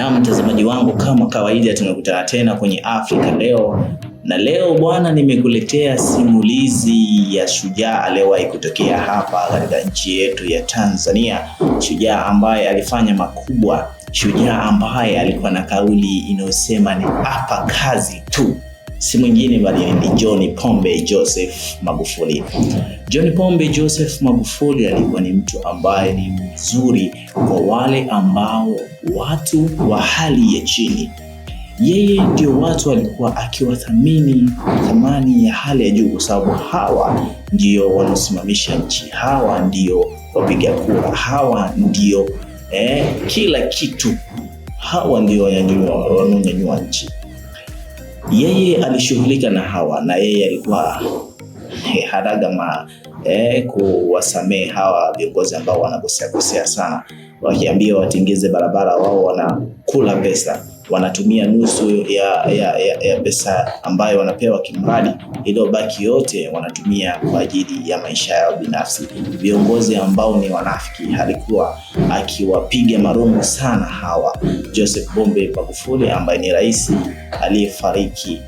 Na mtazamaji wangu, kama kawaida tumekutana tena kwenye Afrika Leo, na leo bwana, nimekuletea simulizi ya shujaa aliyewahi kutokea hapa katika nchi yetu ya Tanzania, shujaa ambaye alifanya makubwa, shujaa ambaye alikuwa na kauli inayosema ni hapa kazi tu. Si mwingine bali ni John Pombe Joseph Magufuli. John Pombe Joseph Magufuli alikuwa ni mtu ambaye ni mzuri kwa wale ambao watu wa hali ya chini. Yeye ndio watu walikuwa akiwathamini thamani ya hali ya juu, kwa sababu hawa ndio wanaosimamisha nchi, hawa ndio wapiga kura, hawa ndio kila kitu, hawa ndio wanaonyanyua nchi. Yeye alishughulika na hawa, na yeye alikuwa haraga kuwasamehe hawa viongozi ambao wanakosea sana. Wakiambia watengeze barabara, wao wanakula pesa, wanatumia nusu ya pesa ambayo wanapewa kimradi, ile baki yote wanatumia kwa ajili ya maisha yao binafsi. Viongozi ambao ni wanafiki, alikuwa akiwapiga marungu sana hawa. Joseph Pombe Magufuli ambaye ni rais aliyefariki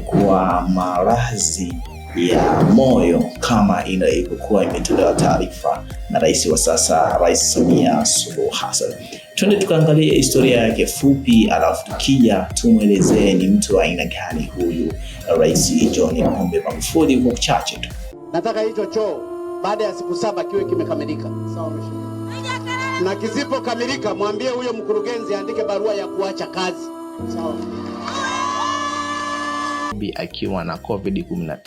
kwa maradhi ya moyo kama ilivyokuwa imetolewa taarifa na rais wa sasa, Rais Samia Suluhu Hassan. Twende tukaangalia historia yake fupi, alafu tukija tumuelezee ni mtu wa aina gani huyu Rais John Pombe Magufuli kwa uchache tu. Nataka hicho choo baada ya siku 7 kiwe kimekamilika. Sawa mheshimiwa. Na kisipokamilika mwambie huyo mkurugenzi andike barua ya kuacha kazi. Sawa. Akiwa na COVID-19.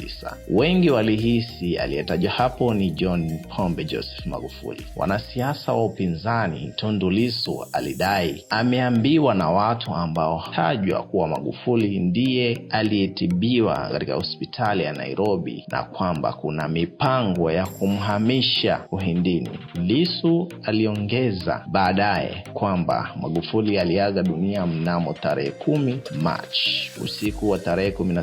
Wengi walihisi aliyetaja hapo ni John Pombe Joseph Magufuli. Wanasiasa wa upinzani Tundu Lissu alidai ameambiwa na watu ambao tajwa kuwa Magufuli ndiye aliyetibiwa katika hospitali ya Nairobi na kwamba kuna mipango ya kumhamisha Uhindini. Lissu aliongeza baadaye kwamba Magufuli aliaga dunia mnamo tarehe 10 Machi. Usiku wa tarehe 17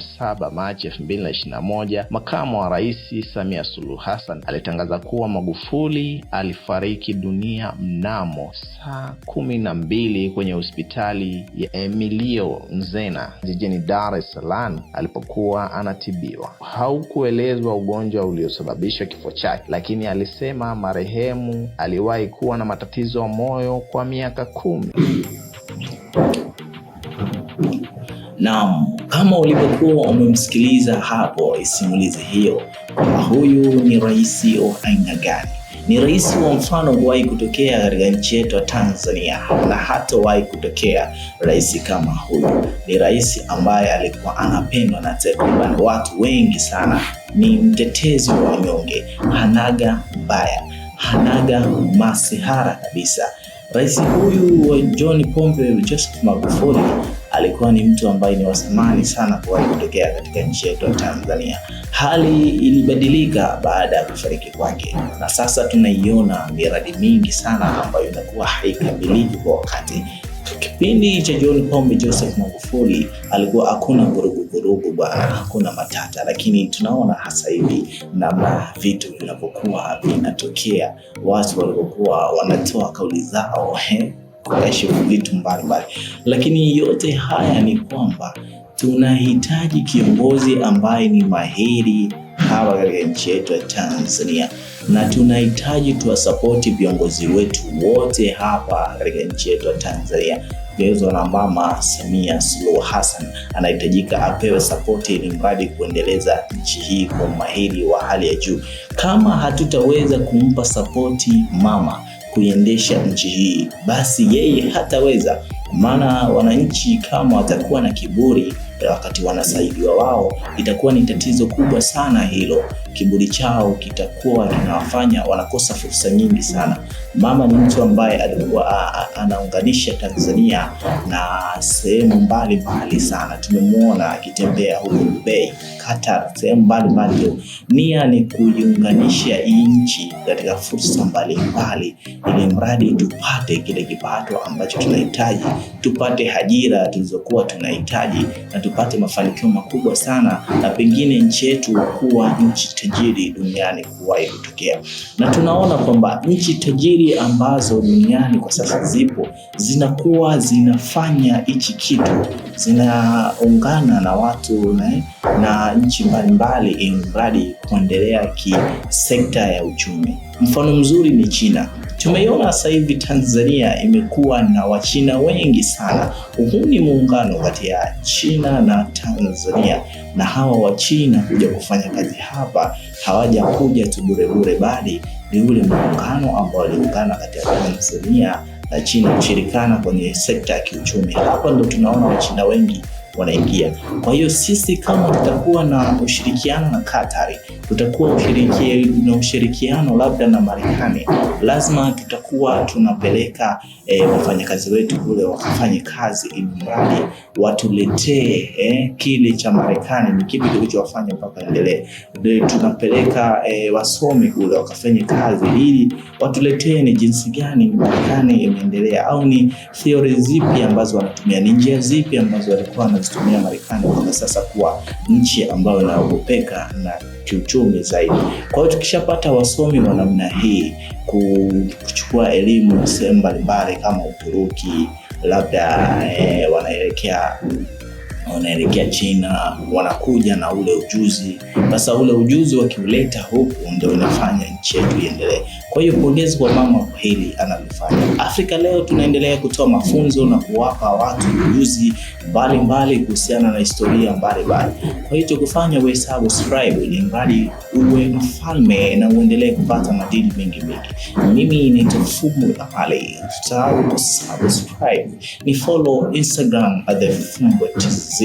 Machi 2021, makamu wa rais Samia Suluhu Hassan alitangaza kuwa Magufuli alifariki dunia mnamo saa 12 kwenye hospitali ya Emilio Nzena jijini Dar es Salaam alipokuwa anatibiwa. Haukuelezwa ugonjwa uliosababisha kifo chake, lakini alisema marehemu aliwahi kuwa na matatizo ya moyo kwa miaka 10. Naam, kama ulivyokuwa umemsikiliza hapo simulizi hiyo, huyu ni rais wa aina gani? Ni rais wa mfano kuwahi kutokea katika nchi yetu ya Tanzania, na hatawahi kutokea rais kama huyu. Ni rais ambaye alikuwa anapendwa na takriban watu wengi sana. Ni mtetezi wa wanyonge, hanaga mbaya, hanaga masihara kabisa. Rais huyu wa John Pombe Joseph Magufuli alikuwa ni mtu ambaye ni wa thamani sana kuwahi kutokea katika nchi yetu ya Tanzania. Hali ilibadilika baada ya kufariki kwake, na sasa tunaiona miradi mingi sana ambayo inakuwa haikamiliki kwa wakati. Kipindi cha John Pombe Joseph Magufuli alikuwa hakuna vurugu bwana, hakuna matata, lakini tunaona hasa hivi namna vitu vinapokuwa vinatokea, watu walipokuwa wanatoa kauli zao kuheshimu vitu mbalimbali. Lakini yote haya ni kwamba tunahitaji kiongozi ambaye ni mahiri hapa katika nchi yetu ya Tanzania, na tunahitaji tuwasapoti viongozi wetu wote hapa katika nchi yetu ya Tanzania. Viongozi na Mama Samia Suluhu Hassan anahitajika apewe support ili mradi kuendeleza nchi hii kwa mahiri wa hali ya juu. Kama hatutaweza kumpa support mama kuiendesha nchi hii, basi yeye hataweza. Maana wananchi kama watakuwa na kiburi wakati wanasaidiwa wao, itakuwa ni tatizo kubwa sana hilo. Kiburi chao kitakuwa kinawafanya wanakosa fursa nyingi sana. Mama ni mtu ambaye alikuwa anaunganisha Tanzania na sehemu mbalimbali sana. Tumemwona akitembea huko Dubai, Qatar, sehemu mbalimbali. Nia ni kuiunganisha nchi katika fursa mbalimbali, ili mradi tupate kile kipato ambacho tunahitaji, tupate ajira tulizokuwa tunahitaji, na tupate mafanikio makubwa sana, na pengine nchi yetu kuwa nchi tajiri duniani kuwahi kutokea, na tunaona kwamba nchi tajiri ambazo duniani kwa sasa zipo zinakuwa zinafanya hichi kitu, zinaungana na watu na nchi mbalimbali ili mradi kuendelea sekta ya uchumi. Mfano mzuri ni China. Tumeiona sasa hivi Tanzania imekuwa na Wachina wengi sana. Huu ni muungano kati ya China na Tanzania, na hawa Wachina kuja kufanya kazi hapa hawajakuja tu bure bure, bali ni ule muungano ambao uliungana kati ya Tanzania na China kushirikiana kwenye sekta ya kiuchumi. Hapa ndo tunaona Wachina wengi wanaingia. Kwa hiyo sisi kama tutakuwa na ushirikiano na Qatar, tutakuwa na ushirikiano labda na Marekani, lazima tutakuwa tunapeleka wafanyakazi wetu kule wakafanye kazi, ili mradi watuletee kile cha Marekani ni kipi kilichowafanya mpaka endelee. Tunapeleka wasomi kule wakafanye kazi ili watuletee ni jinsi gani Marekani imeendelea, au ni theory zipi ambazo wanatumia, ni njia zipi ambazo walikuwa wanazitumia Marekani kwa sasa kuwa nchi ambayo inaogopeka na kiuchumi zaidi. Kwa hiyo tukishapata wasomi wa namna hii kuchukua elimu sehemu mbalimbali kama Uturuki, labda wanaelekea China, wanakuja na ule ujuzi. Sasa ule ujuzi wakiuleta huku ndio inafanya nchi yetu iendelee. Kwa hiyo pongezi kwa mama hili analifanya. Afrika leo tunaendelea kutoa mafunzo na kuwapa watu ujuzi mbalimbali kuhusiana na historia mbalimbali. Kwa hiyo kufanya wewe subscribe ili mradi uwe mfalme na uendelee kupata madini mengi mengi. Mimi ni Fumbwe pale. Usisahau kusubscribe. Ni follow Instagram @fumbwe.tz.